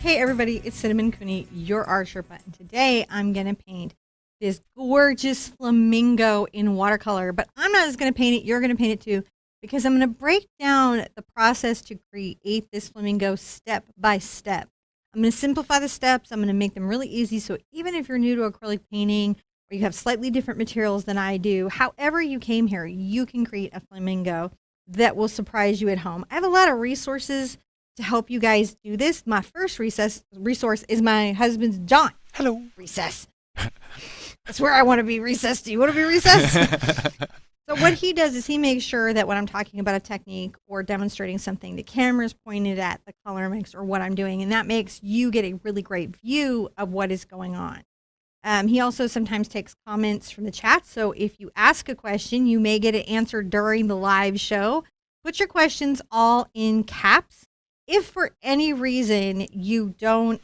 Hey everybody, it's Cinnamon Cooney, your Art Sherpa, and today I'm going to paint this gorgeous flamingo in watercolor, but I'm not just going to paint it, you're going to paint it too, because I'm going to break down the process to create this flamingo step by step. I'm going to simplify the steps, I'm going to make them really easy, so even if you're new to acrylic painting, or you have slightly different materials than I do, however you came here, you can create a flamingo that will surprise you at home. I have a lot of resources to help you guys do this. My first resource is my husband's John. Hello. Recess. That's where I want to be recessed. Do you want to be recessed? So what he does is he makes sure that when I'm talking about a technique or demonstrating something, the camera's pointed at the color mix or what I'm doing, and that makes you get a really great view of what is going on. He also sometimes takes comments from the chat, so if you ask a question, you may get it answered during the live show. Put your questions all in caps. If for any reason you don't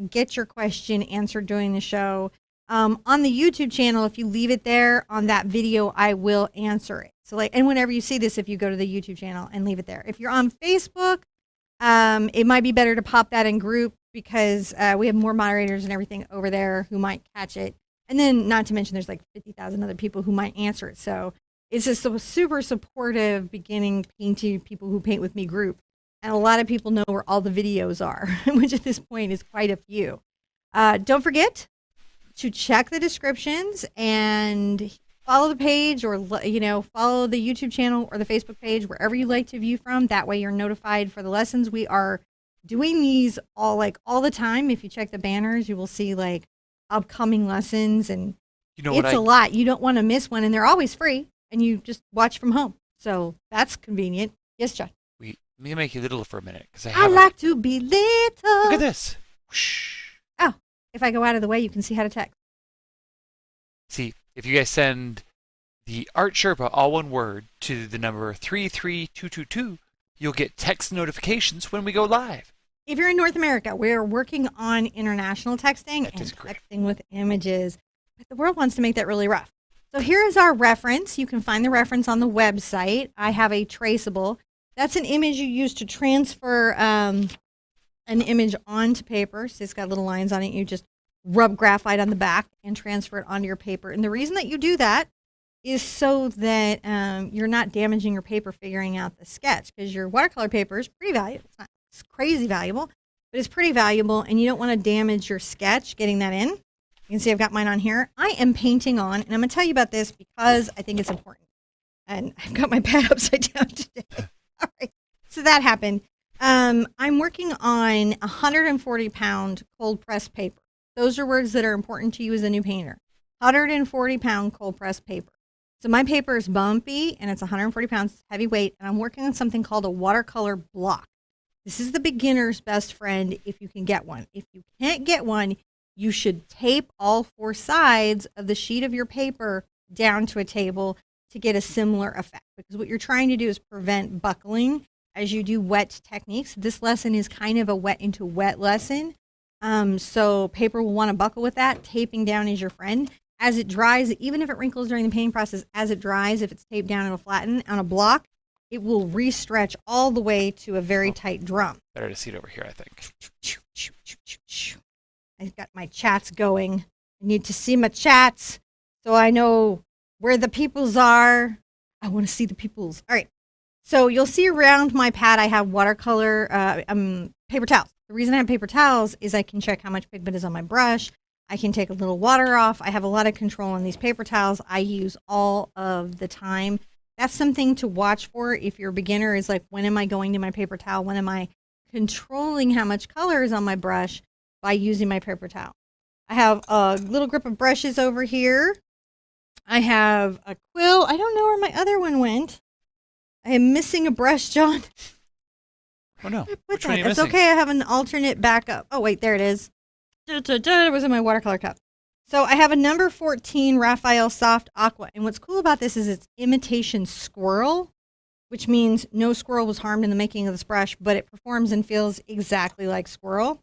get your question answered during the show, on the YouTube channel, if you leave it there on that video, I will answer it. So and whenever you see this, if you go to the YouTube channel and leave it there. If you're on Facebook, it might be better to pop that in group because we have more moderators and everything over there who might catch it. And then not to mention there's like 50,000 other people who might answer it. So it's just a super supportive beginning painting people who paint with me group. And a lot of people know where all the videos are, which at this point is quite a few. Don't forget to check the descriptions and follow the page, or follow the YouTube channel or the Facebook page, wherever you like to view from. That way you're notified for the lessons. We are doing these all the time. If you check the banners, you will see like upcoming lessons, and it's a lot. You don't want to miss one, and they're always free, and you just watch from home. So that's convenient. Yes, John. Let me make you little for a minute, because I like to be little. Look at this. Whoosh. Oh, if I go out of the way, you can see how to text. See, if you guys send the Art Sherpa, all one word, to the number 33222, you'll get text notifications when we go live. If you're in North America, we're working on international texting and texting with images, but the world wants to make that really rough. So here is our reference. You can find the reference on the website. I have a Traceable. That's an image you use to transfer an image onto paper. So it's got little lines on it. You just rub graphite on the back and transfer it onto your paper. And the reason that you do that is so that you're not damaging your paper figuring out the sketch, because your watercolor paper is pretty valuable. It's not crazy valuable, but it's pretty valuable, and you don't want to damage your sketch getting that in. You can see I've got mine on here. I am painting on, and I'm going to tell you about this because I think it's important. And I've got my pad upside down today. All right, so that happened. I'm working on 140-pound cold pressed paper. Those are words that are important to you as a new painter. 140-pound cold pressed paper. So my paper is bumpy, and it's 140 pounds heavy weight, and I'm working on something called a watercolor block. This is the beginner's best friend if you can get one. If you can't get one, you should tape all four sides of the sheet of your paper down to a table to get a similar effect, because what you're trying to do is prevent buckling as you do wet techniques. This lesson is kind of a wet into wet lesson. So paper will want to buckle with that. Taping down is your friend. As it dries, even if it wrinkles during the painting process, as it dries, if it's taped down, it'll flatten. On a block, it will re-stretch all the way to a very tight drum. Better to see it over here, I think. I've got my chats going. I need to see my chats so I know where the peoples are. I want to see the peoples. All right. So you'll see around my pad I have watercolor paper towels. The reason I have paper towels is I can check how much pigment is on my brush. I can take a little water off. I have a lot of control on these paper towels. I use all of the time. That's something to watch for if you're a beginner, is like, when am I going to my paper towel? When am I controlling how much color is on my brush by using my paper towel? I have a little grip of brushes over here. I have a quill. I don't know where my other one went. I am missing a brush, John. Oh, no. Which one are you missing? It's okay. I have an alternate backup. Oh, wait, there it is. It was in my watercolor cup. So I have a number 14 Raphael Soft Aqua. And what's cool about this is it's imitation squirrel, which means no squirrel was harmed in the making of this brush, but it performs and feels exactly like squirrel.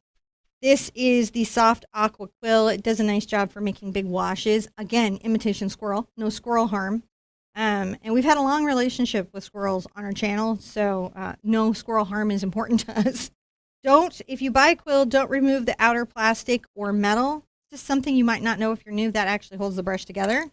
This is the Soft Aqua Quill. It does a nice job for making big washes. Again, imitation squirrel, no squirrel harm. And we've had a long relationship with squirrels on our channel, so no squirrel harm is important to us. If you buy a quill, don't remove the outer plastic or metal. Just something you might not know if you're new, that actually holds the brush together.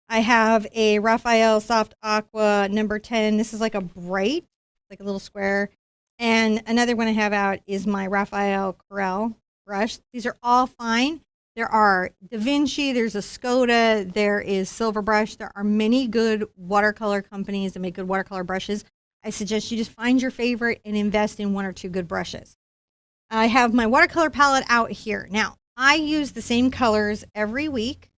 I have a Raphael Soft Aqua number 10. This is like a bright, like a little square. And another one I have out is my Raphael Corel brush. These are all fine. There are Da Vinci, there's a Skoda, there is Silverbrush. There are many good watercolor companies that make good watercolor brushes. I suggest you just find your favorite and invest in one or two good brushes. I have my watercolor palette out here. Now, I use the same colors every week,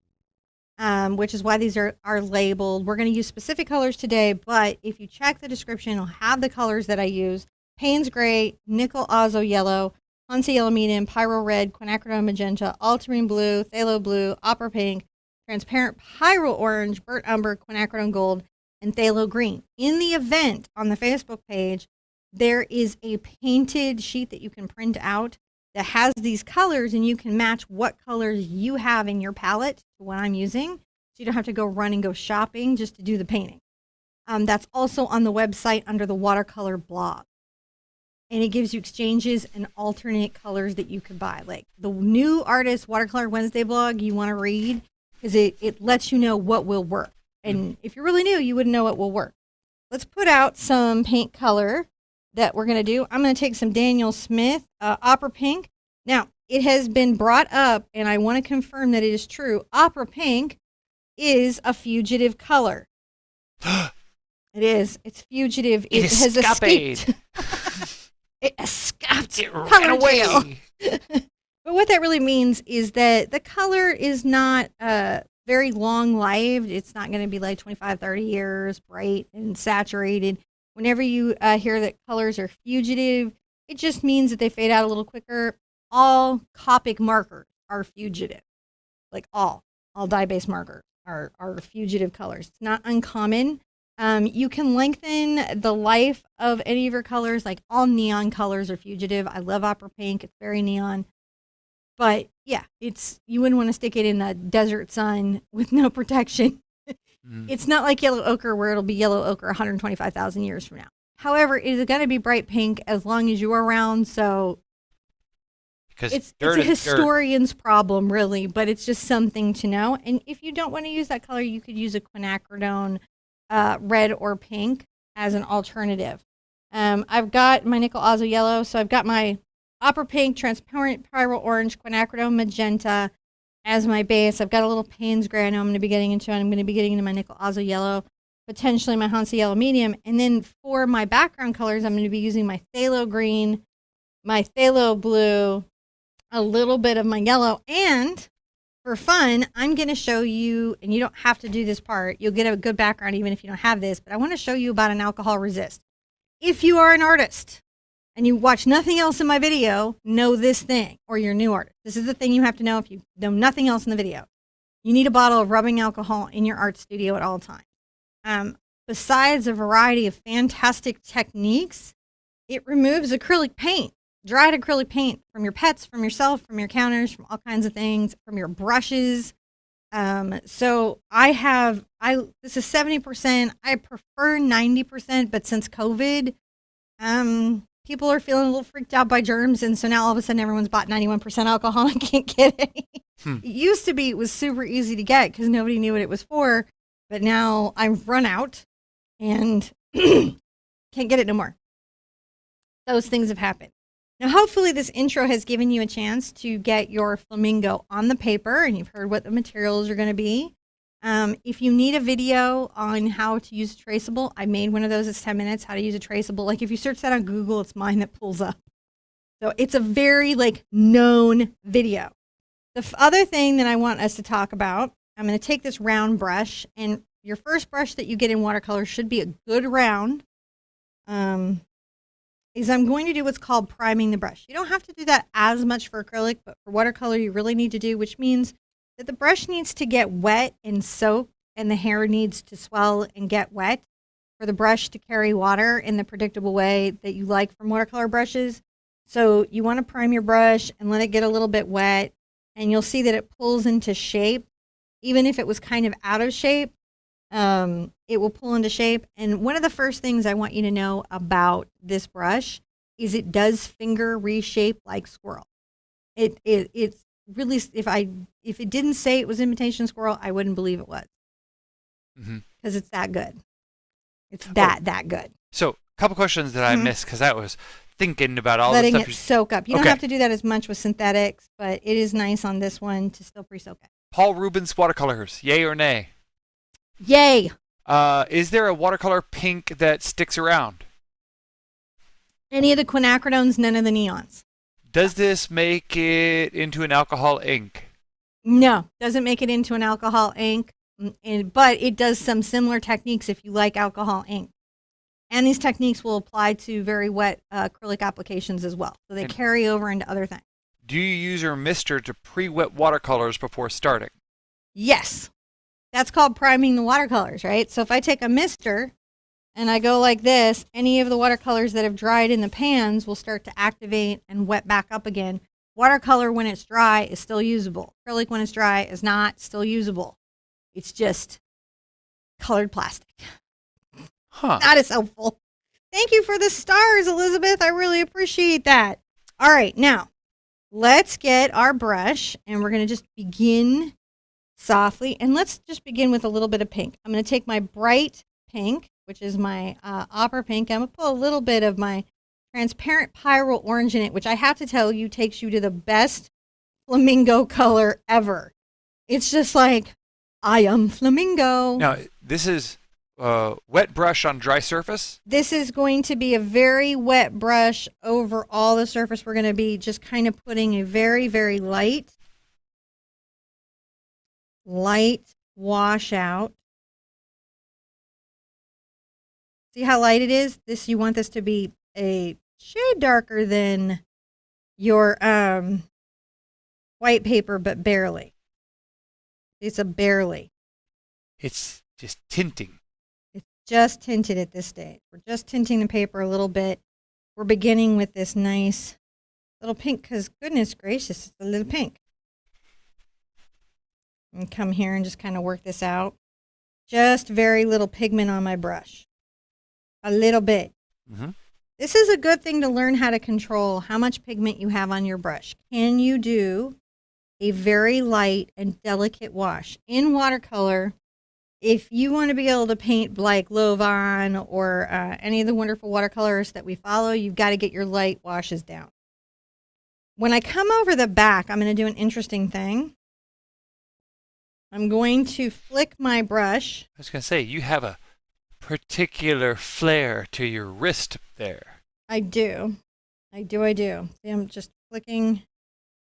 which is why these are labeled. We're going to use specific colors today, but if you check the description, it'll have the colors that I use. Payne's Gray, Nickel Azo Yellow, Hansa Yellow Medium, Pyro Red, Quinacridone Magenta, Ultramarine Blue, Phthalo Blue, Opera Pink, Transparent Pyro Orange, Burnt Umber, Quinacridone Gold, and Phthalo Green. In the event on the Facebook page, there is a painted sheet that you can print out that has these colors, and you can match what colors you have in your palette to what I'm using. So you don't have to go run and go shopping just to do the painting. That's also on the website under the watercolor blog. And it gives you exchanges and alternate colors that you could buy. Like the new artist Watercolor Wednesday blog you want to read, because it lets you know what will work. And if you're really new, you wouldn't know what will work. Let's put out some paint color that we're going to do. I'm going to take some Daniel Smith Opera Pink. Now, it has been brought up, and I want to confirm that it is true. Opera Pink is a fugitive color. It is. It's fugitive. It has escaped. It escaped. It ran away. But what that really means is that the color is not very long-lived. It's not going to be like 25, 30 years, bright and saturated. Whenever you hear that colors are fugitive, it just means that they fade out a little quicker. All Copic markers are fugitive. Like all dye-based markers are fugitive colors. It's not uncommon. You can lengthen the life of any of your colors. Like all neon colors are fugitive. I love Opera Pink. It's very neon. But yeah, you wouldn't want to stick it in the desert sun with no protection. It's not like yellow ochre where it'll be yellow ochre 125,000 years from now. However, it is going to be bright pink as long as you're around. So it's a historian's problem, really, but it's just something to know. And if you don't want to use that color, you could use a quinacridone red or pink as an alternative. I've got my Nickel Azo Yellow, so I've got my Opera Pink, Transparent Pyro Orange, Quinacridone Magenta as my base. I've got a little Payne's Gray I know I'm going to be getting into, and I'm going to be getting into my Nickel Azo Yellow, potentially my Hansa Yellow Medium. And then for my background colors, I'm going to be using my Phthalo Green, my Phthalo Blue, a little bit of my yellow, and for fun, I'm going to show you, and you don't have to do this part. You'll get a good background even if you don't have this, but I want to show you about an alcohol resist. If you are an artist and you watch nothing else in my video, know this thing, or you're a new artist. This is the thing you have to know if you know nothing else in the video. You need a bottle of rubbing alcohol in your art studio at all times. Besides a variety of fantastic techniques, it removes acrylic paint, dried acrylic paint from your pets, from yourself, from your counters, from all kinds of things, from your brushes. So this is 70%. I prefer 90%, but since COVID, people are feeling a little freaked out by germs, and so now all of a sudden everyone's bought 91% alcohol and can't get any. It used to be it was super easy to get because nobody knew what it was for, but now I've run out and can't get it no more. Those things have happened. Now, hopefully this intro has given you a chance to get your Flamingo on the paper, and you've heard what the materials are going to be. If you need a video on how to use a traceable, I made one of those. It's 10 minutes, how to use a traceable. Like if you search that on Google, it's mine that pulls up. So it's a very known video. The other thing that I want us to talk about, I'm going to take this round brush, and your first brush that you get in watercolor should be a good round. Is I'm going to do what's called priming the brush. You don't have to do that as much for acrylic, but for watercolor you really need to do, which means that the brush needs to get wet and soak, and the hair needs to swell and get wet for the brush to carry water in the predictable way that you like from watercolor brushes. So you want to prime your brush and let it get a little bit wet, and you'll see that it pulls into shape. Even if it was kind of out of shape, it will pull into shape. And one of the first things I want you to know about this brush is it does finger reshape like squirrel. It's really, if it didn't say it was imitation squirrel, I wouldn't believe it was. Because it's that good. It's that good. So, a couple questions that I missed because I was thinking about all letting the stuff. It soak up. You don't have to do that as much with synthetics, but it is nice on this one to still pre-soak it. Paul Rubens watercolors, yay or nay? Yay. Is there a watercolor pink that sticks around? Any of the quinacridones, none of the neons. Does this make it into an alcohol ink? No, doesn't make it into an alcohol ink, but it does some similar techniques if you like alcohol ink. And these techniques will apply to very wet acrylic applications as well. So they carry over into other things. Do you use your mister to pre-wet watercolors before starting? Yes. That's called priming the watercolors, right? So if I take a mister and I go like this, any of the watercolors that have dried in the pans will start to activate and wet back up again. Watercolor when it's dry is still usable. Acrylic when it's dry is not still usable. It's just colored plastic. Not as helpful. Thank you for the stars, Elizabeth. I really appreciate that. All right, now let's get our brush and we're going to just begin softly. And let's just begin with a little bit of pink. I'm going to take my bright pink, which is my opera pink. I'm going to put a little bit of my transparent pyrrole orange in it, which I have to tell you takes you to the best flamingo color ever. It's just like, I am flamingo. Now, this is wet brush on dry surface? This is going to be a very wet brush over all the surface. We're going to be just kind of putting a very, very light wash out. See how light it is? You want this to be a shade darker than your white paper, but barely. It's a barely. It's just tinting. It's just tinted at this stage. We're just tinting the paper a little bit. We're beginning with this nice little pink because goodness gracious, it's a little pink. And come here and just kind of work this out. Just very little pigment on my brush. A little bit. This is a good thing to learn how to control how much pigment you have on your brush. Can you do a very light and delicate wash? In watercolor, if you want to be able to paint like Lovan or any of the wonderful watercolorists that we follow, you've got to get your light washes down. When I come over the back, I'm going to do an interesting thing. I'm going to flick my brush. I was going to say, you have a particular flair to your wrist there. I do. See, I'm just flicking,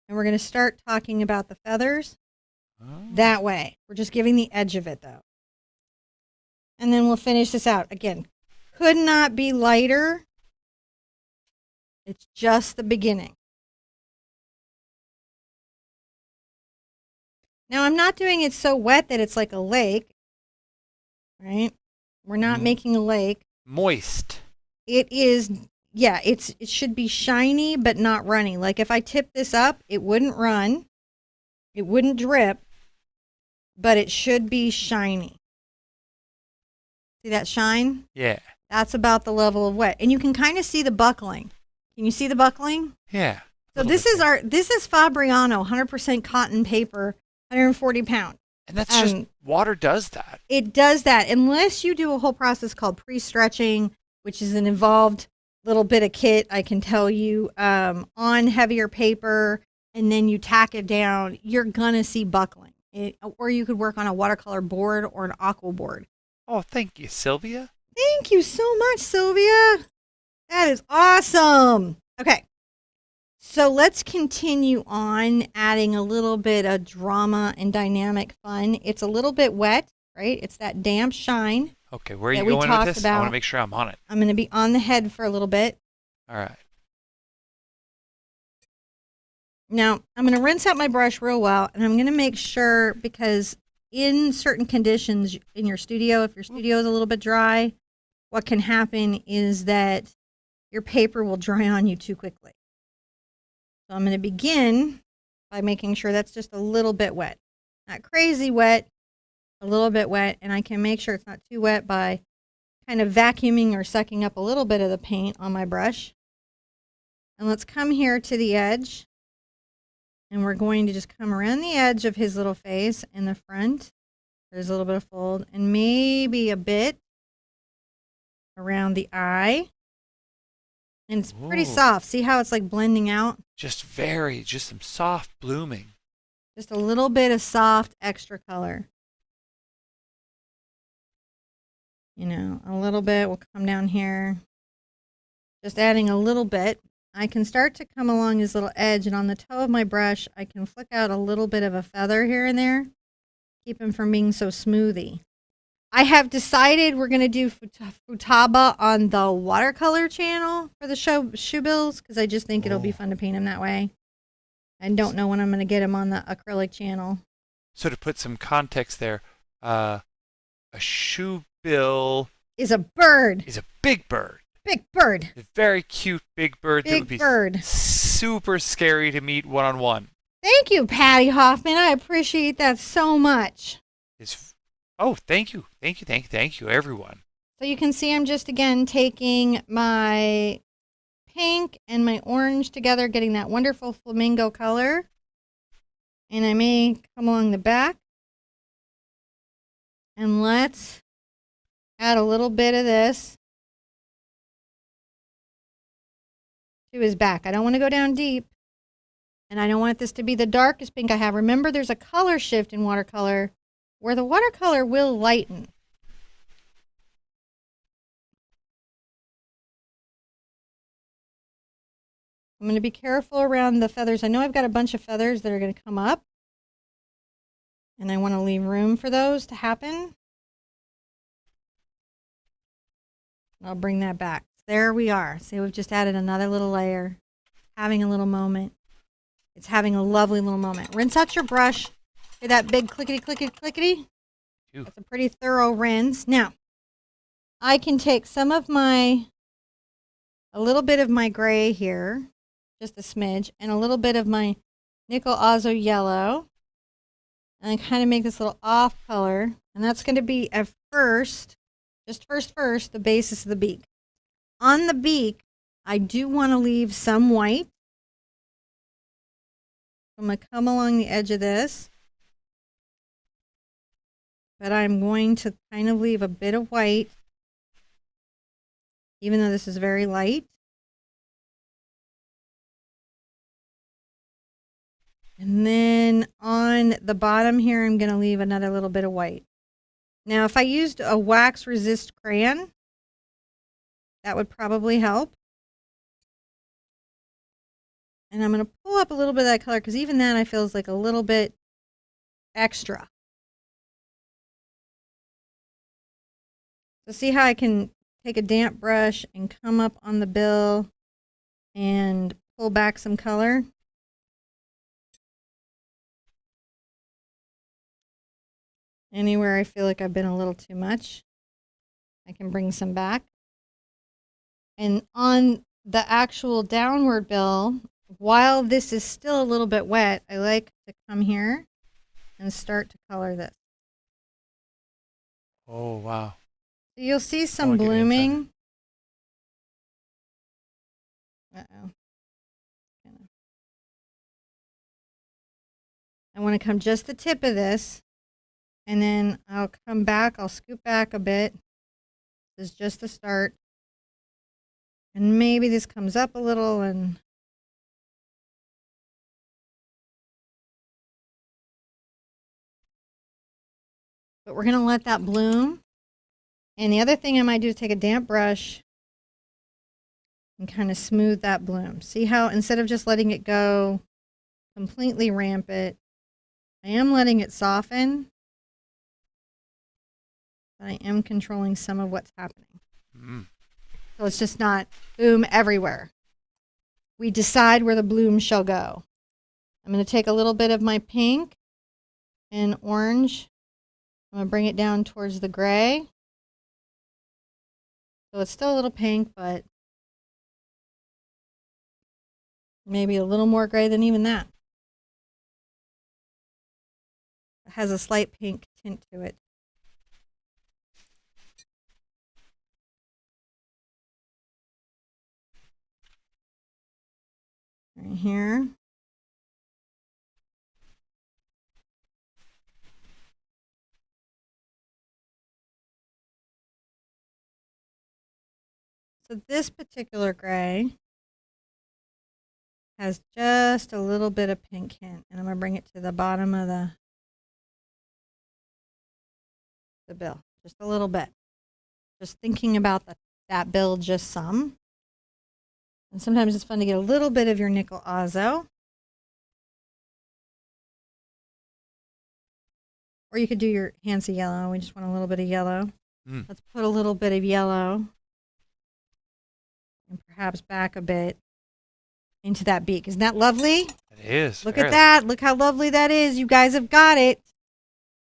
and we're going to start talking about the feathers that way. We're just giving the edge of it, though. And then we'll finish this out. Again, could not be lighter. It's just the beginning. Now, I'm not doing it so wet that it's like a lake, right? We're not making a lake. Moist. It is, yeah, it should be shiny but not runny. Like if I tip this up, it wouldn't run. It wouldn't drip, but it should be shiny. See that shine? Yeah. That's about the level of wet. And you can kind of see the buckling. Can you see the buckling? Yeah. So this is Fabriano 100% cotton paper, 140 pound. And that's just, water does that. It does that unless you do a whole process called pre-stretching, which is an involved little bit of kit, I can tell you, on heavier paper, and then you tack it down, you're going to see buckling. Or you could work on a watercolor board or an aqua board. Oh, thank you, Sylvia. Thank you so much, Sylvia. That is awesome. Okay. So let's continue on adding a little bit of drama and dynamic fun. It's a little bit wet, right? It's that damp shine. Okay, where are you going with this? I want to make sure I'm on it. I'm going to be on the head for a little bit. All right. Now, I'm going to rinse out my brush real well, and I'm going to make sure, because in certain conditions in your studio, if your studio is a little bit dry, what can happen is that your paper will dry on you too quickly. So I'm going to begin by making sure that's just a little bit wet. Not crazy wet, a little bit wet, and I can make sure it's not too wet by kind of vacuuming or sucking up a little bit of the paint on my brush. And let's come here to the edge. And we're going to just come around the edge of his little face in the front. There's a little bit of fold and maybe a bit around the eye. And it's pretty soft. See how it's like blending out? Just some soft blooming. Just a little bit of soft extra color. You know, a little bit. We'll come down here. Just adding a little bit. I can start to come along his little edge, and on the toe of my brush, I can flick out a little bit of a feather here and there. Keep him from being so smoothie. I have decided we're going to do Futaba on the watercolor channel for the shoe bills, because I just think it'll be fun to paint him that way. I don't know when I'm going to get him on the acrylic channel. So to put some context there, a shoe bill is a bird. Is a big bird. Big bird. A very cute big bird. Big that would bird. be super scary to meet one-on-one. Thank you, Patty Hoffman. I appreciate that so much. Thank you, everyone. So you can see I'm just, again, taking my pink and my orange together, getting that wonderful flamingo color. And I may come along the back. And let's add a little bit of this to his back. I don't want to go down deep. And I don't want this to be the darkest pink I have. Remember, there's a color shift in watercolor where the watercolor will lighten. I'm going to be careful around the feathers. I know I've got a bunch of feathers that are going to come up, and I want to leave room for those to happen. I'll bring that back. There we are. See, we've just added another little layer, having a little moment. It's having a lovely little moment. Rinse out your brush. Hear that big clickety, clickety, clickety? Ew. That's a pretty thorough rinse. Now, I can take some of a little bit of my gray here, just a smidge, and a little bit of my nickel Azo Yellow, and kind of make this little off color. And that's going to be at first, just first, the basis of the beak. On the beak, I do want to leave some white. I'm going to come along the edge of this, but I'm going to kind of leave a bit of white, even though this is very light. And then on the bottom here, I'm going to leave another little bit of white. Now, if I used a wax resist crayon, that would probably help. And I'm going to pull up a little bit of that color, because even that I feel is like a little bit extra. So see how I can take a damp brush and come up on the bill and pull back some color? Anywhere I feel like I've been a little too much, I can bring some back. And on the actual downward bill, while this is still a little bit wet, I like to come here and start to color this. Oh, wow. So you'll see some blooming. Uh-oh. I want to come just the tip of this, and then I'll come back, I'll scoop back a bit. This is just the start. And maybe this comes up a little, and but we're going to let that bloom. And the other thing I might do is take a damp brush and kind of smooth that bloom. See how instead of just letting it go completely rampant, I am letting it soften, but I am controlling some of what's happening. So it's just not boom everywhere. We decide where the bloom shall go. I'm going to take a little bit of my pink and orange. I'm going to bring it down towards the gray. So it's still a little pink, but maybe a little more gray than even that. It has a slight pink tint to it. Right here. So this particular gray has just a little bit of pink hint, and I'm going to bring it to the bottom of the bill, just a little bit. Just thinking about that bill just some. And sometimes it's fun to get a little bit of your nickel Azo. Or you could do your Hansa yellow. We just want a little bit of yellow. Let's put a little bit of yellow and perhaps back a bit into that beak. Isn't that lovely? It is. Look at that. Look how lovely that is. You guys have got it.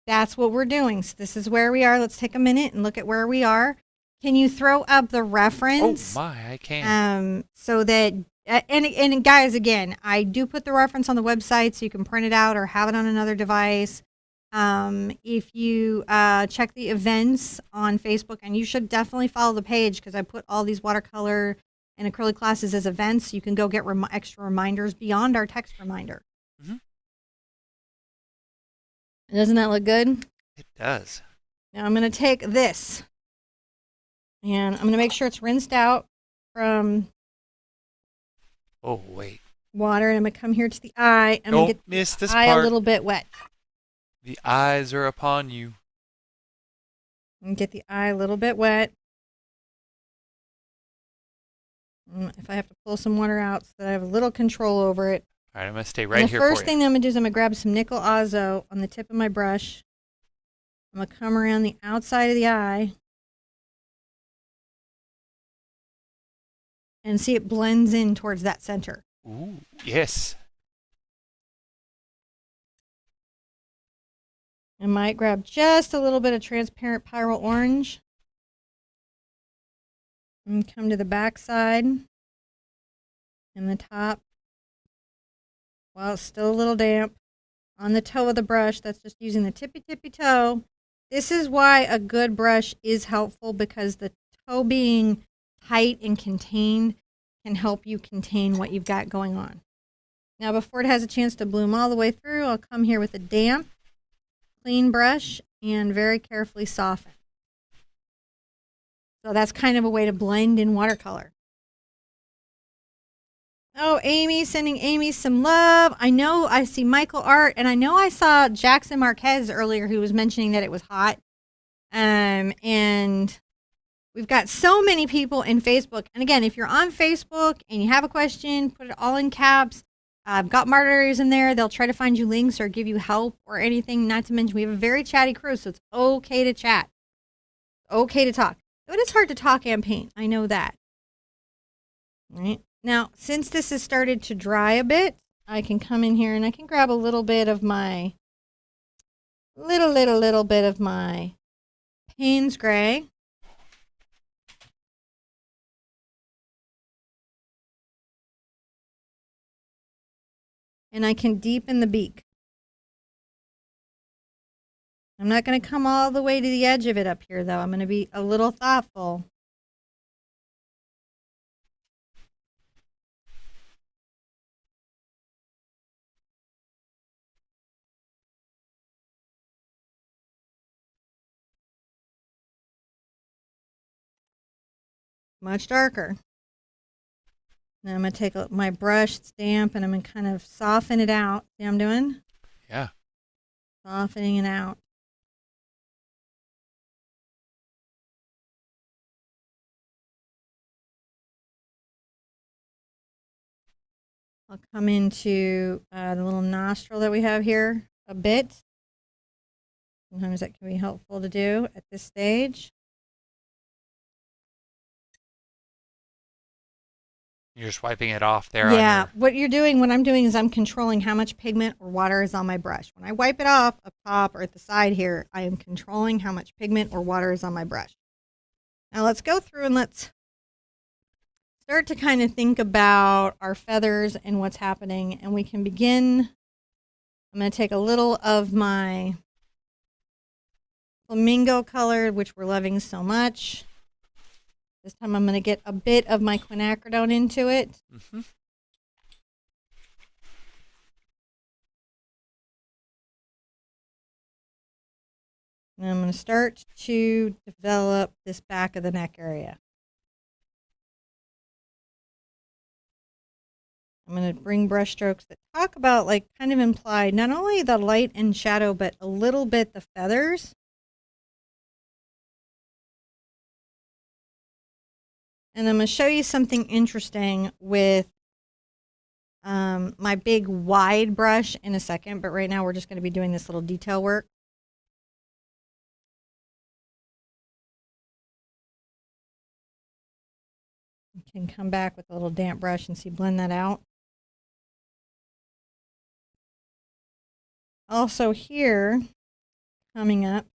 That's what we're doing. So this is where we are. Let's take a minute and look at where we are. Can you throw up the reference? Oh my, I can. So that, and guys, again, I do put the reference on the website so you can print it out or have it on another device. If you check the events on Facebook, and you should definitely follow the page because I put all these watercolor and acrylic classes as events. You can go get extra reminders beyond our text reminder. Doesn't that look good? It does. Now I'm going to take this and I'm going to make sure it's rinsed out from water, and I'm going to come here to the eye and Don't miss this eye part. a little bit wet. The eyes are upon you. And get the eye a little bit wet. If I have to pull some water out so that I have a little control over it. All right, I'm going to stay right here for you. The first thing that I'm going to do is I'm going to grab some nickel Azo on the tip of my brush. I'm going to come around the outside of the eye. And see it blends in towards that center. Ooh, yes. I might grab just a little bit of transparent pyrrole orange. And come to the back side and the top. While it's still a little damp. On the toe of the brush, that's just using the tippy toe. This is why a good brush is helpful, because the toe being tight and contained can help you contain what you've got going on. Now before it has a chance to bloom all the way through, I'll come here with a damp, clean brush and very carefully soften. So that's kind of a way to blend in watercolor. Oh, Amy, sending Amy some love. I know I see Michael Art, and I know I saw Jackson Marquez earlier who was mentioning that it was hot. And we've got so many people in Facebook. And again, if you're on Facebook and you have a question, put it all in caps. I've got moderators in there. They'll try to find you links or give you help or anything. Not to mention, we have a very chatty crew, so it's okay to chat. Okay to talk. But it's hard to talk and paint. I know that. All right. Now, since this has started to dry a bit, I can come in here and I can grab a little bit of my, little bit of my Payne's Gray. And I can deepen the beak. I'm not going to come all the way to the edge of it up here, though. I'm going to be a little thoughtful. Much darker. Now I'm going to take my brush, it's damp, and I'm going to kind of soften it out. See what I'm doing? Yeah. Softening it out. I'll come into the little nostril that we have here a bit. Sometimes that can be helpful to do at this stage. You're just wiping it off there. Yeah, what I'm doing is I'm controlling how much pigment or water is on my brush. When I wipe it off up top or at the side here, I am controlling how much pigment or water is on my brush. Now let's go through and let's start to kind of think about our feathers and what's happening. And we can begin. I'm going to take a little of my Flamingo color, which we're loving so much. This time I'm going to get a bit of my quinacridone into it. And I'm going to start to develop this back of the neck area. I'm going to bring brush strokes that talk about, like, kind of imply not only the light and shadow, but a little bit the feathers. And I'm going to show you something interesting with my big wide brush in a second, but right now we're just going to be doing this little detail work. You can come back with a little damp brush and see, blend that out. Also here, coming up,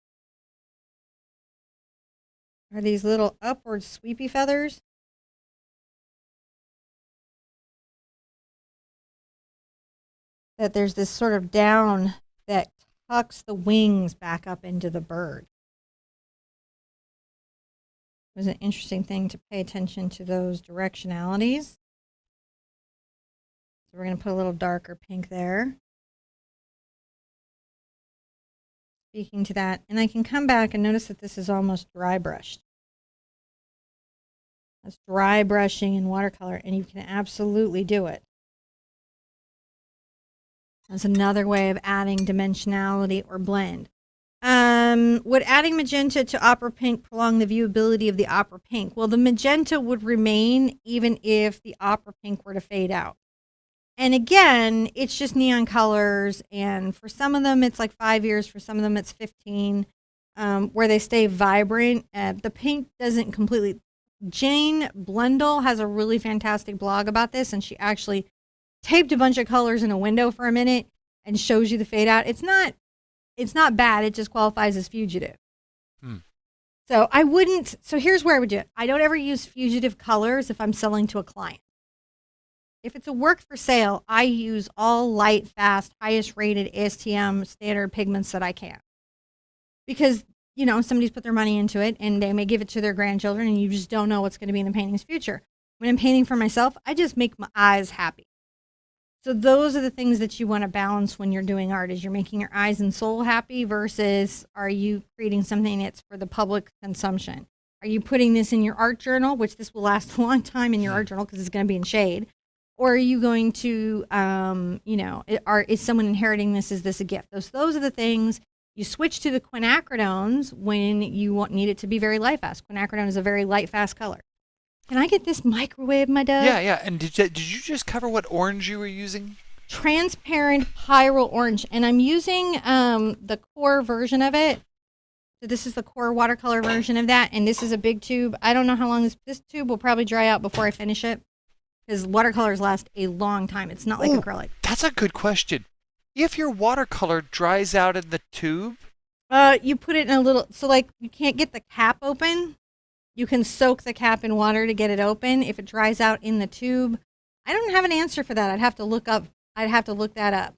are these little upward sweepy feathers. That there's this sort of down that tucks the wings back up into the bird. It was an interesting thing to pay attention to those directionalities. So we're going to put a little darker pink there. Speaking to that, and I can come back and notice that this is almost dry brushed. That's dry brushing in watercolor, and you can absolutely do it. That's another way of adding dimensionality or blend. Would adding magenta to opera pink prolong the viewability of the opera pink? Well, the magenta would remain even if the opera pink were to fade out. And again, it's just neon colors, and for some of them it's like 5 years, for some of them it's 15, where they stay vibrant. The pink doesn't completely. Jane Blundell has a really fantastic blog about this, and she actually taped a bunch of colors in a window for a minute and shows you the fade out. It's not bad. It just qualifies as fugitive. So I wouldn't. So here's where I would do it. I don't ever use fugitive colors if I'm selling to a client. If it's a work for sale, I use all light, fast, highest rated ASTM standard pigments that I can. Because, you know, somebody's put their money into it and they may give it to their grandchildren, and you just don't know what's going to be in the painting's future. When I'm painting for myself, I just make my eyes happy. So those are the things that you want to balance when you're doing art, is you're making your eyes and soul happy versus are you creating something that's for the public consumption? Are you putting this in your art journal, which this will last a long time in your art journal because it's going to be in shade? Or are you going to, you know, is someone inheriting this? Is this a gift? Those are the things. You switch to the quinacridones when you need it to be very light fast. Quinacridone is a very light fast color. Can I get this microwave, my dove? Yeah. And did you just cover what orange you were using? Transparent Pyro Orange. And I'm using the core version of it. So this is the core watercolor version of that. And this is a big tube. I don't know how long this tube will probably dry out before I finish it, because watercolors last a long time. It's not like acrylic. That's a good question. If your watercolor dries out in the tube, you put it in a little, so like you can't get the cap open. You can soak the cap in water to get it open. If it dries out in the tube, I don't have an answer for that. I'd have to look that up.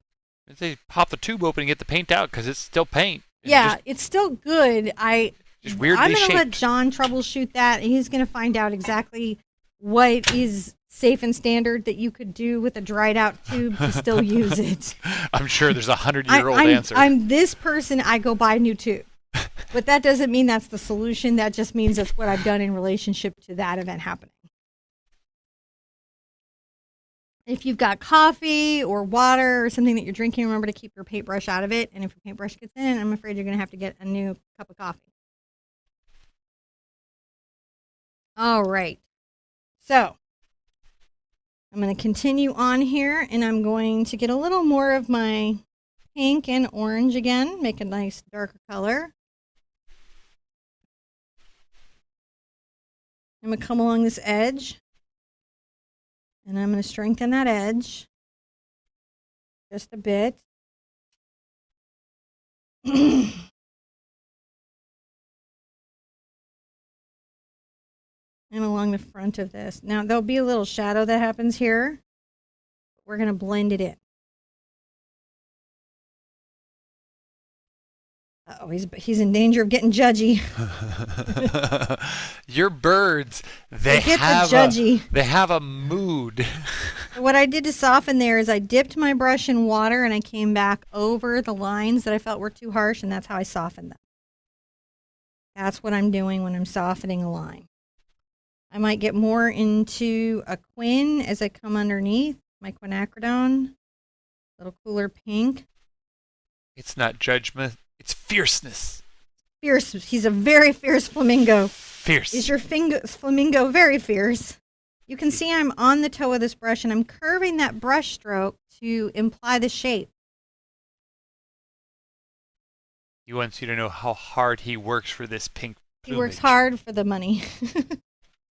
if they pop the tube open and get the paint out, because it's still paint. Yeah, it's still good. Just weirdly I'm going to let shaped. John troubleshoot that. He's going to find out exactly what is safe and standard that you could do with a dried out tube to still use it. I'm sure there's 100-year-old answer. I'm this person, I go buy a new tube. But that doesn't mean that's the solution. That just means that's what I've done in relationship to that event happening. If you've got coffee or water or something that you're drinking, remember to keep your paintbrush out of it. And if your paintbrush gets in, I'm afraid you're going to have to get a new cup of coffee. All right. So I'm going to continue on here, and I'm going to get a little more of my pink and orange again, make a nice darker color. I'm going to come along this edge, and I'm going to strengthen that edge just a bit. And along the front of this. Now, there'll be a little shadow that happens here. We're going to blend it in. Uh-oh, he's in danger of getting judgy. Your birds, they have a mood. What I did to soften there is I dipped my brush in water and I came back over the lines that I felt were too harsh, and that's how I softened them. That's what I'm doing when I'm softening a line. I might get more into a quin as I come underneath my quinacridone, a little cooler pink. It's not judgment, it's fierceness. Fierce. He's a very fierce flamingo. Fierce. Is your flamingo very fierce? You can see I'm on the toe of this brush and I'm curving that brush stroke to imply the shape. He wants you to know how hard he works for this pink plumage. He works hard for the money.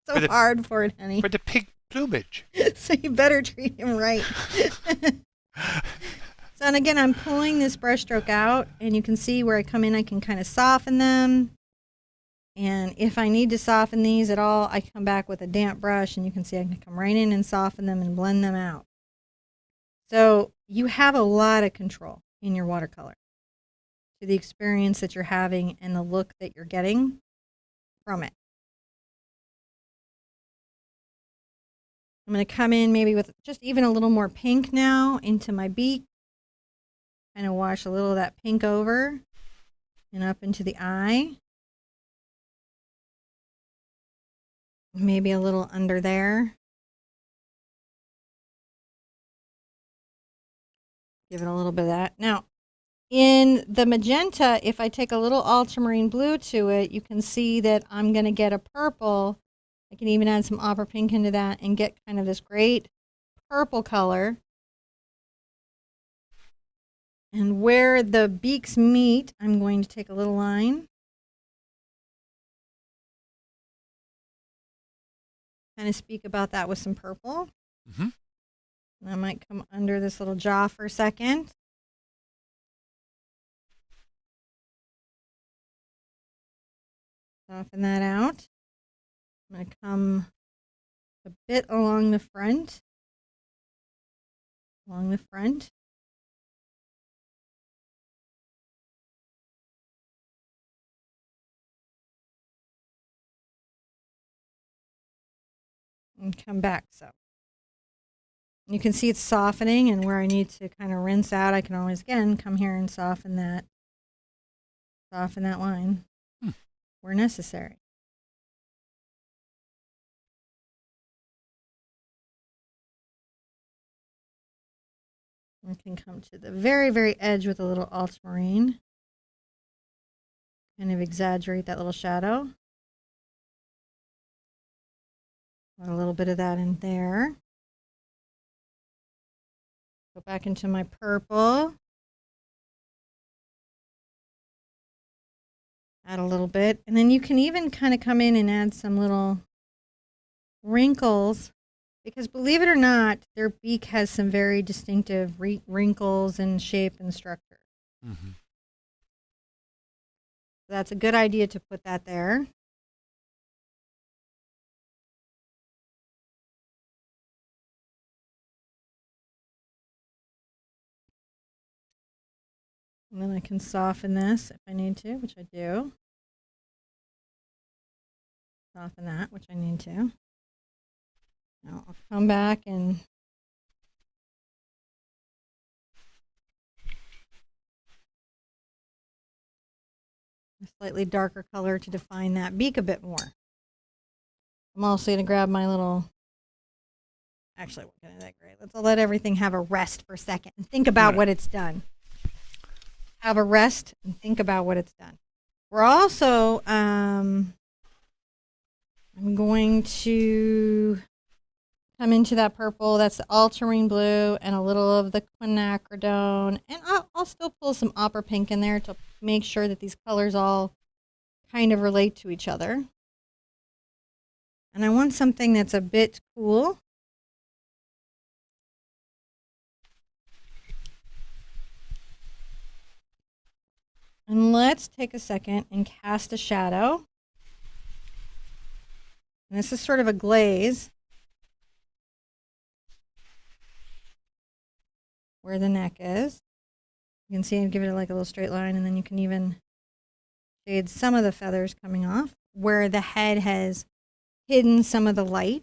Hard for it, honey. For the pink plumage. So you better treat him right. So, and again, I'm pulling this brush stroke out, and you can see where I come in, I can kind of soften them. And if I need to soften these at all, I come back with a damp brush, and you can see I can come right in and soften them and blend them out. So you have a lot of control in your watercolor to the experience that you're having and the look that you're getting from it. I'm going to come in maybe with just even a little more pink now into my beak. Kind of wash a little of that pink over and up into the eye. Maybe a little under there. Give it a little bit of that. Now, in the magenta, if I take a little ultramarine blue to it, you can see that I'm going to get a purple. I can even add some opera pink into that and get kind of this great purple color. And where the beaks meet, I'm going to take a little line. Kind of speak about that with some purple. Mm-hmm. And I might come under this little jaw for a second. Soften that out. I'm going to come a bit along the front. Along the front. And come back so. You can see it's softening, and where I need to kind of rinse out, I can always, again, come here and soften that line where necessary. I can come to the very, very edge with a little ultramarine. Kind of exaggerate that little shadow. Put a little bit of that in there. Go back into my purple. Add a little bit. And then you can even kind of come in and add some little wrinkles, because believe it or not, their beak has some very distinctive wrinkles in shape and structure. Mm-hmm. So that's a good idea to put that there. And then I can soften this if I need to, which I do. Soften that, which I need to. Now I'll come back and a slightly darker color to define that beak a bit more. I'm also going to grab my little, actually, it won't get that great. Let's let everything have a rest for a second and think about what it's done. Have a rest and think about what it's done. We're also, I'm going to come into that purple. That's the ultramarine blue and a little of the quinacridone. And I'll still pull some opera pink in there to make sure that these colors all kind of relate to each other. And I want something that's a bit cool. And let's take a second and cast a shadow. And this is sort of a glaze where the neck is. You can see and give it like a little straight line, and then you can even shade some of the feathers coming off where the head has hidden some of the light.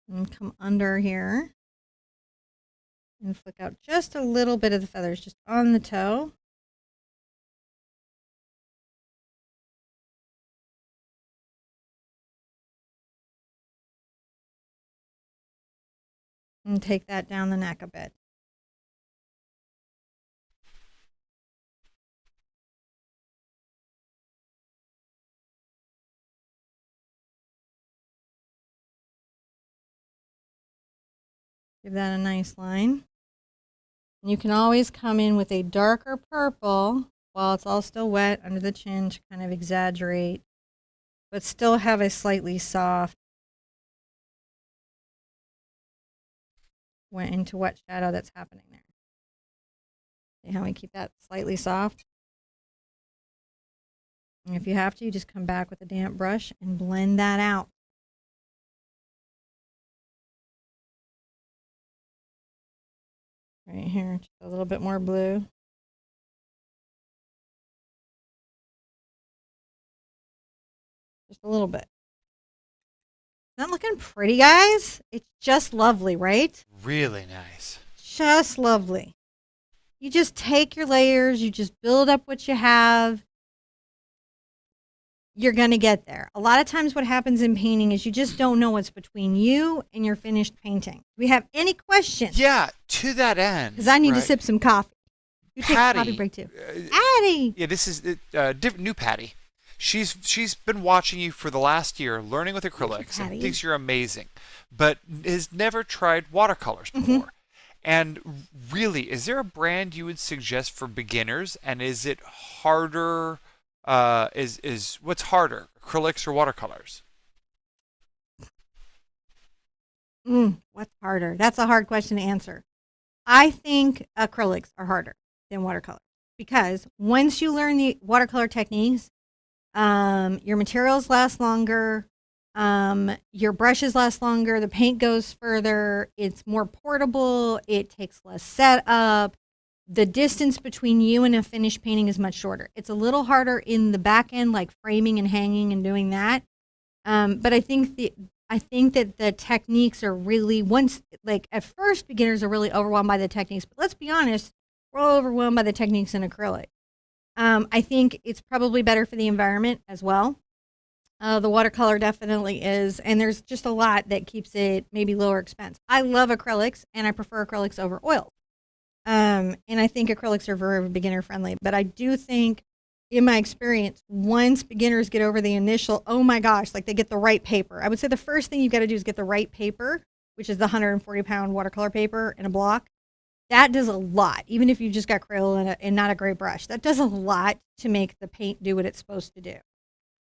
And come under here and flick out just a little bit of the feathers, just on the toe. And take that down the neck a bit. Give that a nice line. And you can always come in with a darker purple while it's all still wet under the chin to kind of exaggerate, but still have a slightly soft went into wet shadow that's happening there. See how we keep that slightly soft? And if you have to, you just come back with a damp brush and blend that out. Right here, just a little bit more blue. Just a little bit. Not looking pretty, guys? It's just lovely, right? Really nice. Just lovely. You just take your layers, you just build up what you have. You're going to get there. A lot of times what happens in painting is you just don't know what's between you and your finished painting. Do we have any questions? Yeah, to that end. Because I need to sip some coffee. You take a Patty, coffee break too. Patty! Yeah, this is different. New Patty. She's been watching you for the last year, learning with acrylics, and thinks you're amazing, but has never tried watercolors before. And really, is there a brand you would suggest for beginners? And is it harder? Is what's harder, acrylics or watercolors? What's harder? That's a hard question to answer. I think acrylics are harder than watercolor because once you learn the watercolor techniques, your materials last longer, your brushes last longer, the paint goes further, it's more portable, it takes less setup. The distance between you and a finished painting is much shorter. It's a little harder in the back end, like framing and hanging and doing that. But I think that the techniques are really at first beginners are really overwhelmed by the techniques. But let's be honest, we're all overwhelmed by the techniques in acrylic. I think it's probably better for the environment as well. The watercolor definitely is, and there's just a lot that keeps it maybe lower expense. I love acrylics, and I prefer acrylics over oils. And I think acrylics are very beginner friendly, but I do think in my experience, once beginners get over the initial, oh my gosh, like they get the right paper. I would say the first thing you've got to do is get the right paper, which is the 140-pound watercolor paper in a block. That does a lot, even if you've just got Crayola and not a great brush. That does a lot to make the paint do what it's supposed to do.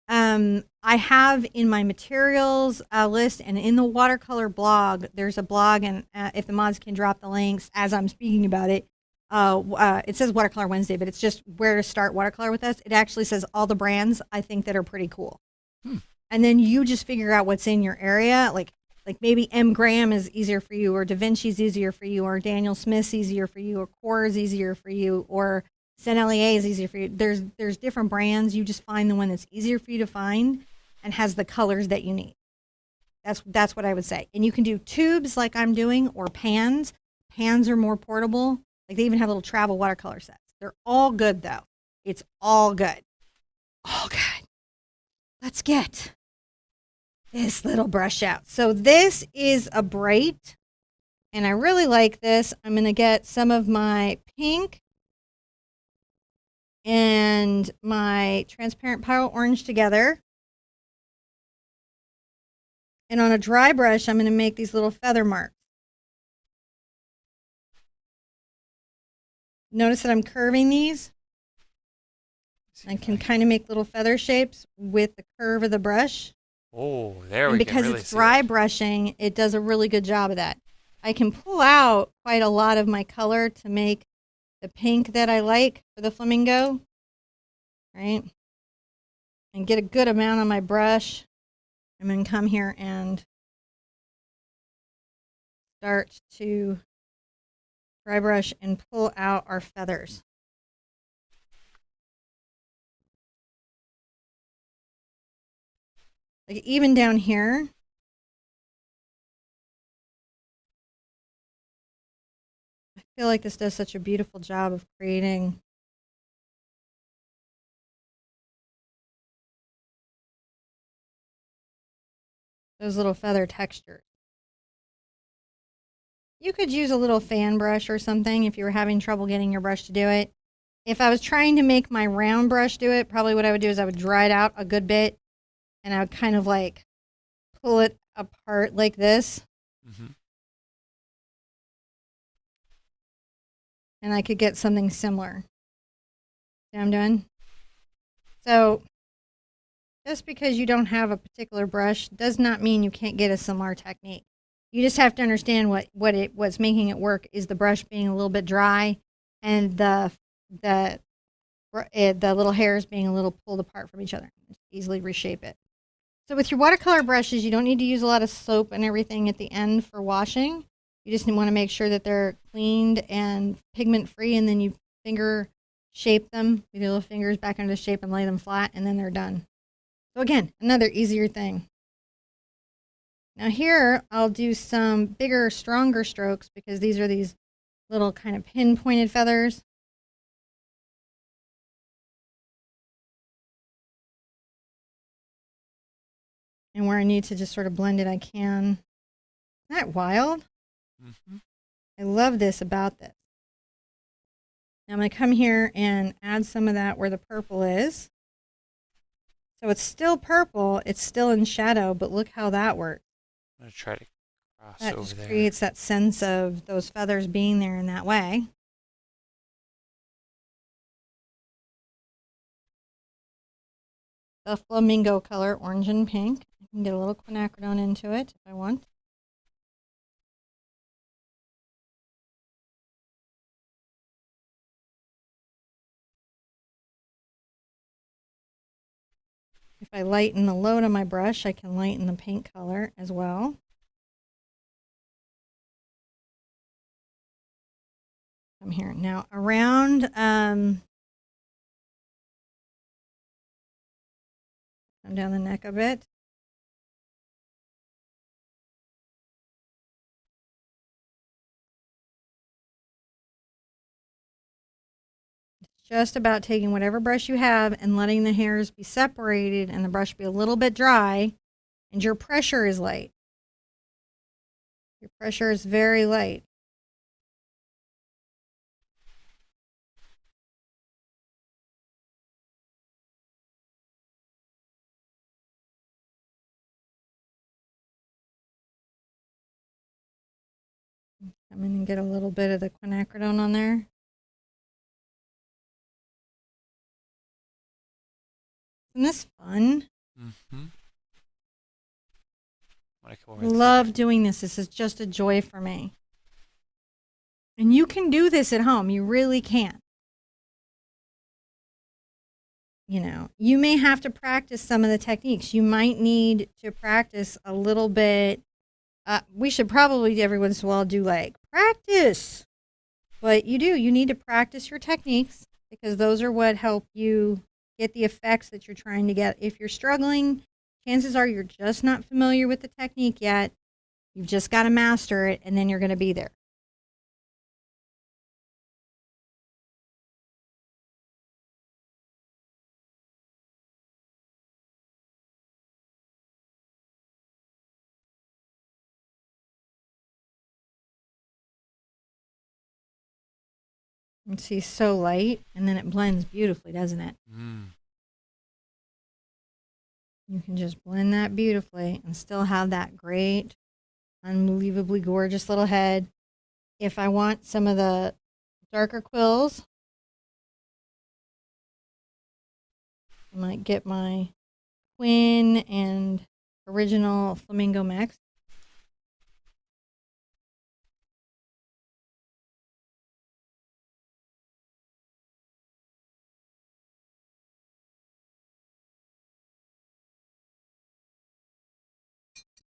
I have in my materials list and in the watercolor blog, there's a blog, and if the mods can drop the links as I'm speaking about it, it says Watercolor Wednesday, but it's just where to start watercolor with us. It actually says all the brands I think that are pretty cool. And then you just figure out what's in your area. Like maybe M. Graham is easier for you, or Da Vinci's easier for you, or Daniel Smith's easier for you, or Core is easier for you, or Sennelier is easier for you. There's different brands. You just find the one that's easier for you to find and has the colors that you need. That's what I would say. And you can do tubes like I'm doing, or pans. Pans are more portable. Like they even have little travel watercolor sets. They're all good though. It's all good. All good. Let's get this little brush out. So this is a bright, and I really like this. I'm going to get some of my pink and my transparent pale orange together. And on a dry brush, I'm going to make these little feather marks. Notice that I'm curving these. I can kind of make little feather shapes with the curve of the brush. Oh, there we go. Because it's dry brushing, it does a really good job of that. I can pull out quite a lot of my color to make the pink that I like for the flamingo, right? And get a good amount on my brush. I'm going to come here and start to dry brush and pull out our feathers. Like even down here, I I feel like this does such a beautiful job of creating those little feather textures. You could use a little fan brush or something if you were having trouble getting your brush to do it. If I was trying to make my round brush do it, probably what I would do is I would dry it out a good bit and I would kind of like pull it apart like this. Mm-hmm. And I could get something similar. See what I'm doing? So just because you don't have a particular brush does not mean you can't get a similar technique. You just have to understand what's making it work is the brush being a little bit dry and the little hairs being a little pulled apart from each other. Just easily reshape it. So with your watercolor brushes, you don't need to use a lot of soap and everything at the end for washing. You just want to make sure that they're cleaned and pigment free, and then you finger shape them with your little fingers back into shape and lay them flat, and then they're done. So again, another easier thing. Now here, I'll do some bigger, stronger strokes because these are these little kind of pinpointed feathers. And where I need to just sort of blend it, I can. Isn't that wild? Mm-hmm. I love this about this. Now I'm going to come here and add some of that where the purple is. So it's still purple, it's still in shadow, but look how that works. I'm going to try to cross that over just there. Creates that sense of those feathers being there in that way. The flamingo color, orange and pink. I can get a little quinacridone into it if I want. If I lighten the load on my brush, I can lighten the pink color as well. Come here. Now around, come down the neck a bit. Just about taking whatever brush you have and letting the hairs be separated and the brush be a little bit dry, and your pressure is light. Your pressure is very light. Come in and get a little bit of the quinacridone on there. Isn't this fun? Mm-hmm. Love doing this. This is just a joy for me. And you can do this at home. You really can. You know, you may have to practice some of the techniques. You might need to practice a little bit. We should probably every once in a while do like practice. But you need to practice your techniques because those are what help you get the effects that you're trying to get. If you're struggling, chances are you're just not familiar with the technique yet. You've just got to master it, and then you're going to be there. You see, so light, and then it blends beautifully, doesn't it? Mm. You can just blend that beautifully and still have that great, unbelievably gorgeous little head. If I want some of the darker quills, I might get my Quinn and original Flamingo mix.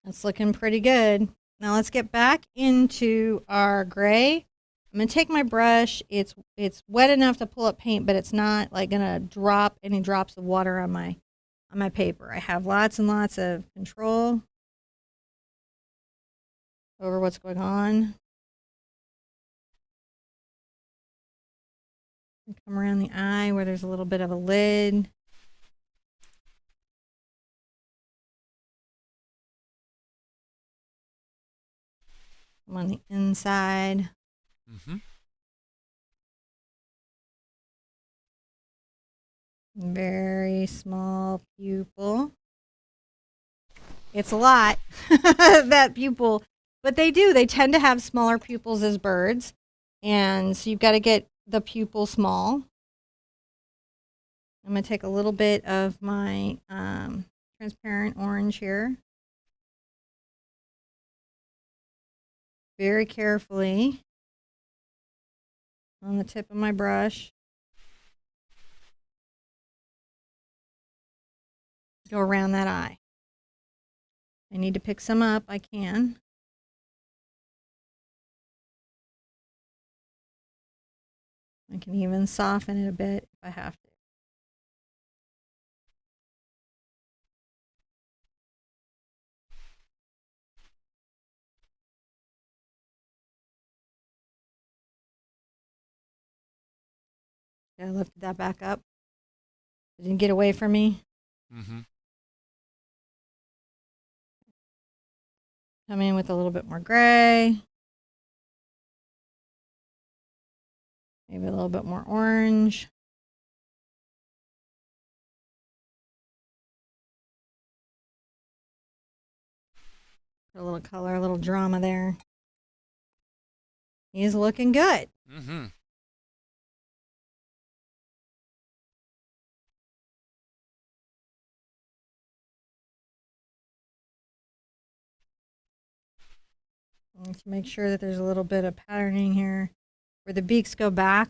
That's looking pretty good. Now let's get back into our gray. I'm going to take my brush. It's wet enough to pull up paint, but it's not like going to drop any drops of water on my paper. I have lots and lots of control over what's going on. Come around the eye where there's a little bit of a lid. Come on the inside. Mm-hmm. Very small pupil. It's a lot, that pupil. But they do. They tend to have smaller pupils as birds. And so you've got to get the pupil small. I'm going to take a little bit of my transparent orange here. Very carefully on the tip of my brush. Go around that eye. I need to pick some up. I can. I can even soften it a bit if I have to. I lifted that back up. It didn't get away from me. Mm-hmm. Come in with a little bit more gray. Maybe a little bit more orange. Put a little color, a little drama there. He's looking good. Mm-hmm. To make sure that there's a little bit of patterning here where the beaks go back.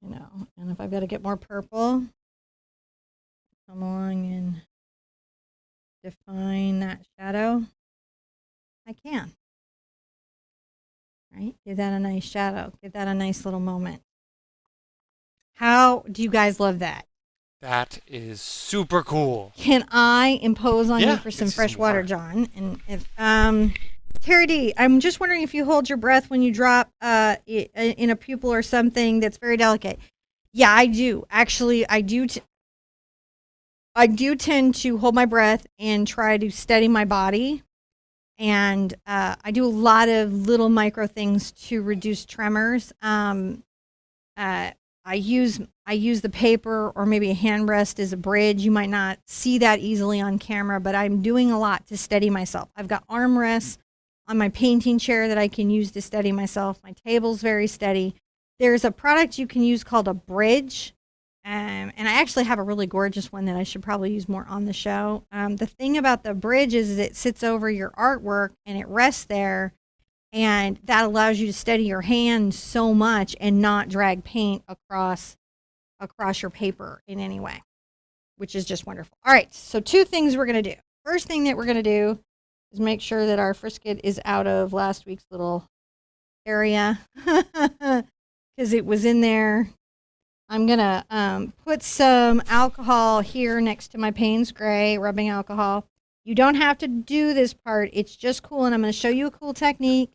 You know, and if I've got to get more purple, come along and define that shadow. I can. Right? Give that a nice shadow. Give that a nice little moment. How do you guys love that? That is super cool. Can I impose on you for some fresh water, John? And if Terry D, I'm just wondering if you hold your breath when you drop in a pupil or something that's very delicate. Yeah, I do. Actually, I do tend to hold my breath and try to steady my body. And I do a lot of little micro things to reduce tremors. I use the paper or maybe a hand rest as a bridge. You might not see that easily on camera, but I'm doing a lot to steady myself. I've got arm rests on my painting chair that I can use to steady myself. My table's very steady. There's a product you can use called a bridge. And I actually have a really gorgeous one that I should probably use more on the show. The thing about the bridge is it sits over your artwork and it rests there. And that allows you to steady your hand so much and not drag paint across your paper in any way, which is just wonderful. All right, so two things we're going to do. First thing that we're going to do is make sure that our frisket is out of last week's little area because it was in there. I'm going to put some alcohol here next to my Payne's Gray, rubbing alcohol. You don't have to do this part. It's just cool, and I'm going to show you a cool technique.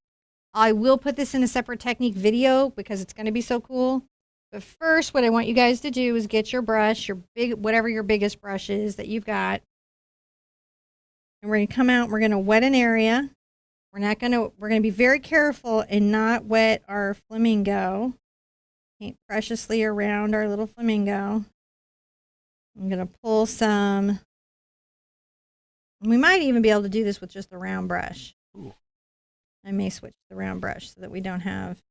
I will put this in a separate technique video because it's going to be so cool. But first, what I want you guys to do is get your brush, whatever your biggest brush is that you've got. And we're going to come out, we're going to wet an area. We're going to be very careful and not wet our flamingo. Paint preciously around our little flamingo. I'm going to pull some. We might even be able to do this with just the round brush. Ooh. I may switch to the round brush so that we don't have.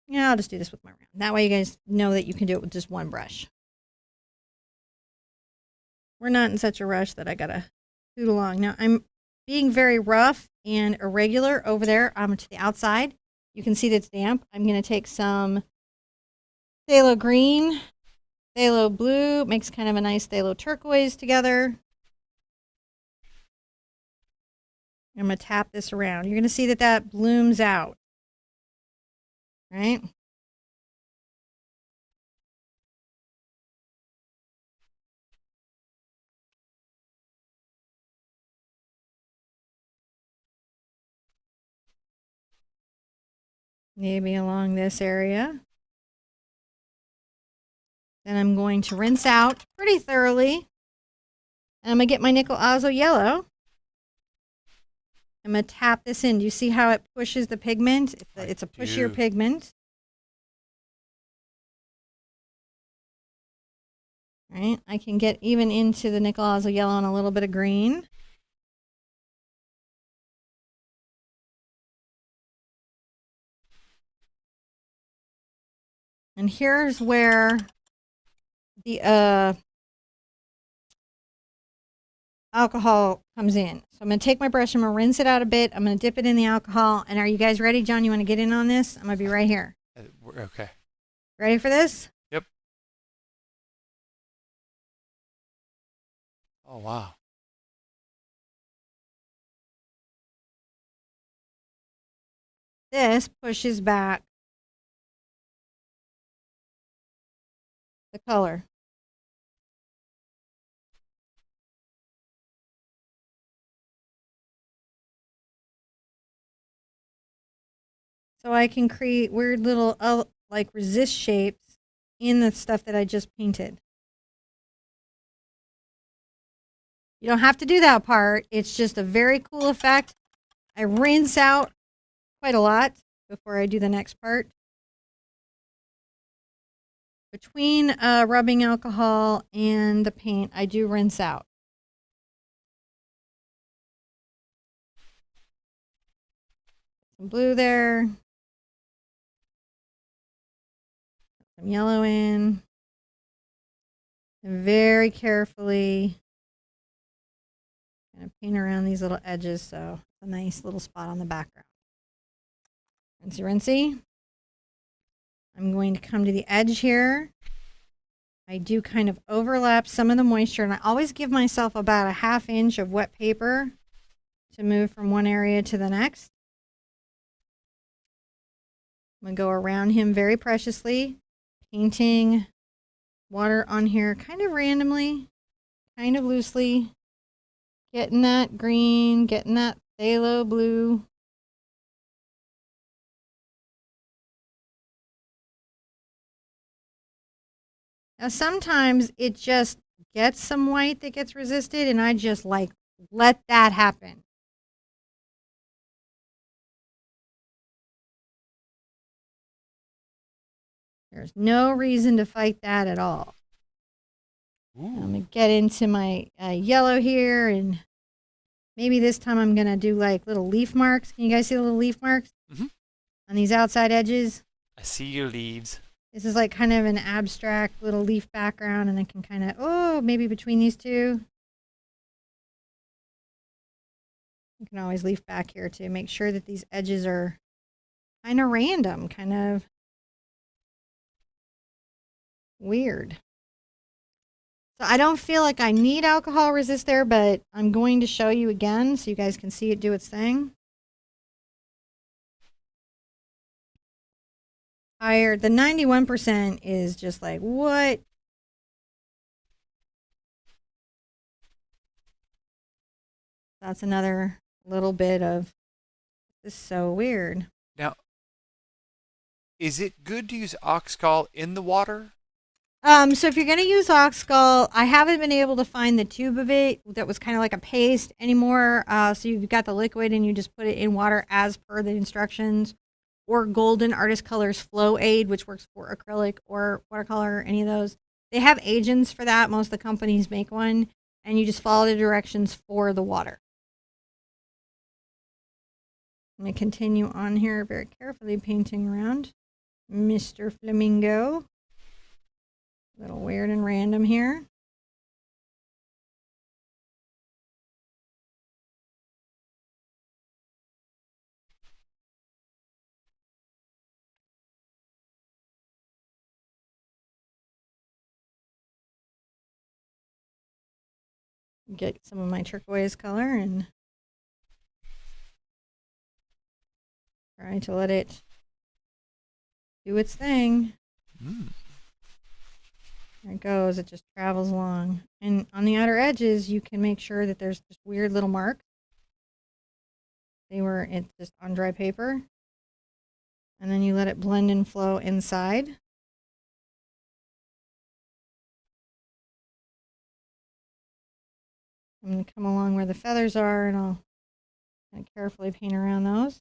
Yeah, I'll just do this with my round. That way you guys know that you can do it with just one brush. We're not in such a rush that I gotta scoot along. Now I'm being very rough and irregular over there to the outside. You can see that it's damp. I'm gonna take some phthalo green, phthalo blue, makes kind of a nice phthalo turquoise together. I'm going to tap this around. You're going to see that that blooms out, right? maybe along this area. Then I'm going to rinse out pretty thoroughly. And I'm going to get my nickel Azo Yellow. I'm going to tap this in. Do you see how it pushes the pigment? It's a pushier pigment. All right, I can get even into the nickel Azo Yellow and a little bit of green. And here's where the alcohol comes in. So I'm going to take my brush, I'm going to rinse it out a bit. I'm going to dip it in the alcohol. And are you guys ready, John? You want to get in on this? I'm going to be right here. Okay. Ready for this? Yep. Oh, wow. This pushes back the color. So I can create weird little like resist shapes in the stuff that I just painted. You don't have to do that part. It's just a very cool effect. I rinse out quite a lot before I do the next part. Between rubbing alcohol and the paint, I do rinse out. Some blue there. Some yellow in. And very carefully kind of paint around these little edges so it's a nice little spot on the background. Rinsey, rinsey. I'm going to come to the edge here. I do kind of overlap some of the moisture, and I always give myself about a ½ inch of wet paper to move from one area to the next. I'm going to go around him very preciously, painting water on here kind of randomly, kind of loosely, getting that green, getting that phthalo blue. Now sometimes it just gets some white that gets resisted, and I just like let that happen. There's no reason to fight that at all. I'm going to get into my yellow here, and maybe this time I'm going to do like little leaf marks. Can you guys see the little leaf marks on these outside edges? I see your leaves. This is like kind of an abstract little leaf background, and I can kind of, maybe between these two. You can always leaf back here to make sure that these edges are kind of random, kind of weird. So I don't feel like I need alcohol resist there, but I'm going to show you again so you guys can see it do its thing. Higher, the 91% is just like, what? That's another little bit of, this is so weird. Now, is it good to use oxgall in the water? So if you're going to use oxgall, I haven't been able to find the tube of it that was kind of like a paste anymore. So you've got the liquid and you just put it in water as per the instructions. Or Golden Artist Colors Flow Aid, which works for acrylic or watercolor, any of those. They have agents for that. Most of the companies make one. And you just follow the directions for the water. I'm going to continue on here very carefully, painting around Mr. Flamingo. A little weird and random here. Get some of my turquoise color and try to let it do its thing. There it goes. It just travels along. And on the outer edges, you can make sure that there's just weird little marks. It's just on dry paper. And then you let it blend and flow inside. I'm going to come along where the feathers are, and I'll kind of carefully paint around those.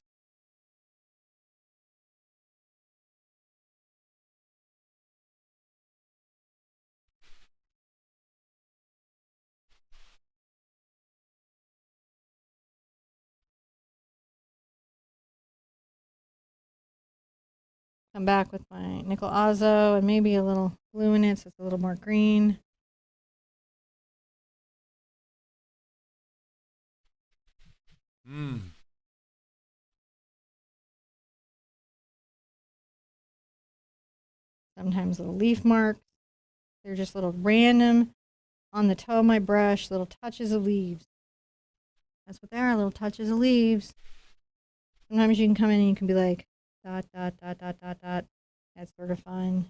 Come back with my nickel Azo and maybe a little blue in it so it's a little more green. Sometimes little leaf marks. They're just little random on the toe of my brush, little touches of leaves. That's what they are, little touches of leaves. Sometimes you can come in and you can be like, dot, dot, dot, dot, dot, dot. That's sort of fun.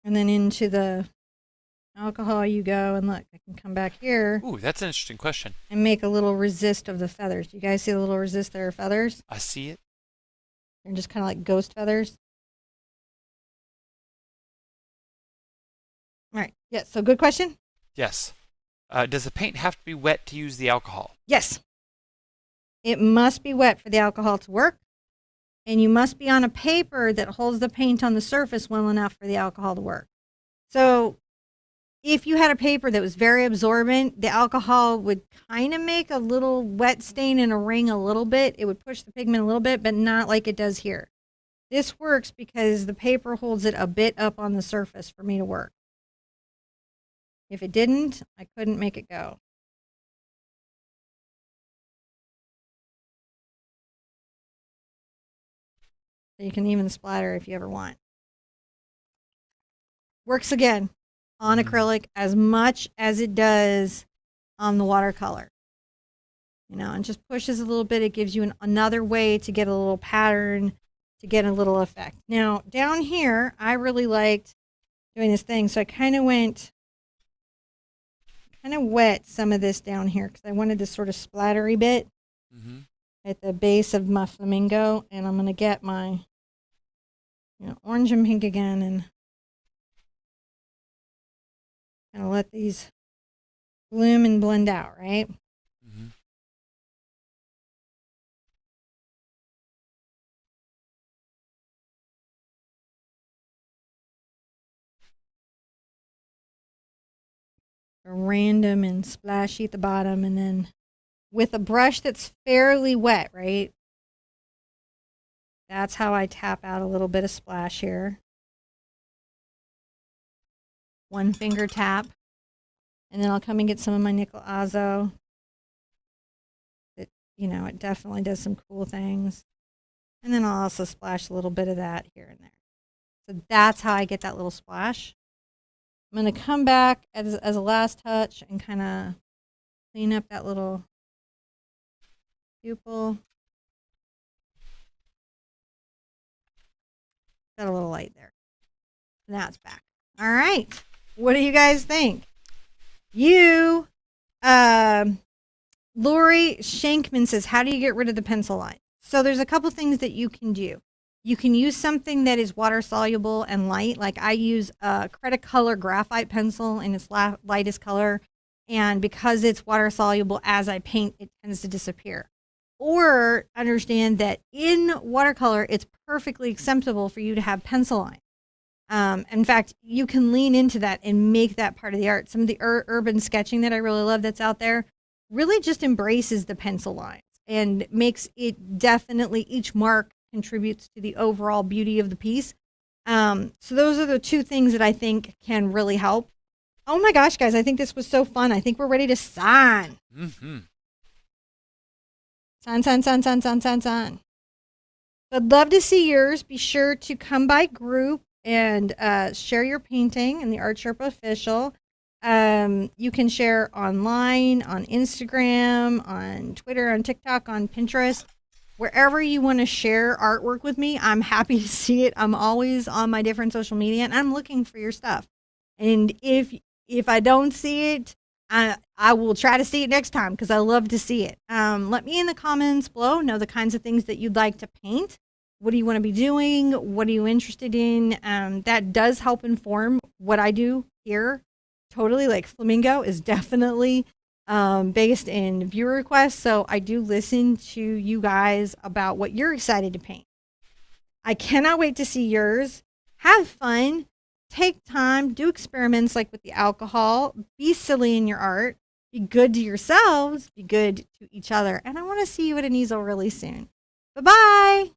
And then into the alcohol you go, and look, I can come back here. Ooh, that's an interesting question. And make a little resist of the feathers. Do you guys see the little resist there of feathers? I see it. They're just kind of like ghost feathers. All right. Yeah, so good question. Yes. Does the paint have to be wet to use the alcohol? Yes. It must be wet for the alcohol to work. And you must be on a paper that holds the paint on the surface well enough for the alcohol to work. So if you had a paper that was very absorbent, the alcohol would kind of make a little wet stain in a ring a little bit. It would push the pigment a little bit, but not like it does here. This works because the paper holds it a bit up on the surface for me to work. If it didn't, I couldn't make it go. So you can even splatter if you ever want. Works again on acrylic as much as it does on the watercolor. You know, and just pushes a little bit. It gives you another way to get a little pattern, to get a little effect. Now, down here, I really liked doing this thing. So I kind of wet some of this down here because I wanted this sort of splattery bit at the base of my Flamingo. And I'm going to get my, orange and pink again and kind of let these bloom and blend out, right? Random and splashy at the bottom, and then with a brush that's fairly wet, right? That's how I tap out a little bit of splash here. One finger tap. And then I'll come and get some of my nickel Azo. It, it definitely does some cool things. And then I'll also splash a little bit of that here and there. So that's how I get that little splash. I'm going to come back as a last touch and kind of clean up that little pupil. Got a little light there. Now it's back. All right. What do you guys think? Lori Shankman says, how do you get rid of the pencil line? So there's a couple things that you can do. You can use something that is water soluble and light. Like I use a Cretacolor graphite pencil in its lightest color. And because it's water soluble, as I paint, it tends to disappear. Or understand that in watercolor, it's perfectly acceptable for you to have pencil line. In fact, you can lean into that and make that part of the art. Some of the urban sketching that I really love that's out there really just embraces the pencil lines and makes it definitely, each mark contributes to the overall beauty of the piece. So those are the two things that I think can really help. Oh my gosh, guys, I think this was so fun. I think we're ready to sign. Sign. I'd love to see yours. Be sure to come by group and share your painting in the Art Sherpa Official. You can share online, on Instagram, on Twitter, on TikTok, on Pinterest. Wherever you want to share artwork with me, I'm happy to see it. I'm always on my different social media, and I'm looking for your stuff. And if I don't see it, I will try to see it next time because I love to see it. Let me in the comments below know the kinds of things that you'd like to paint. What do you want to be doing? What are you interested in? That does help inform what I do here. Totally, like Flamingo is definitely based in viewer requests. So I do listen to you guys about what you're excited to paint. I cannot wait to see yours. Have fun. Take time. Do experiments like with the alcohol. Be silly in your art. Be good to yourselves. Be good to each other. And I want to see you at an easel really soon. Bye-bye.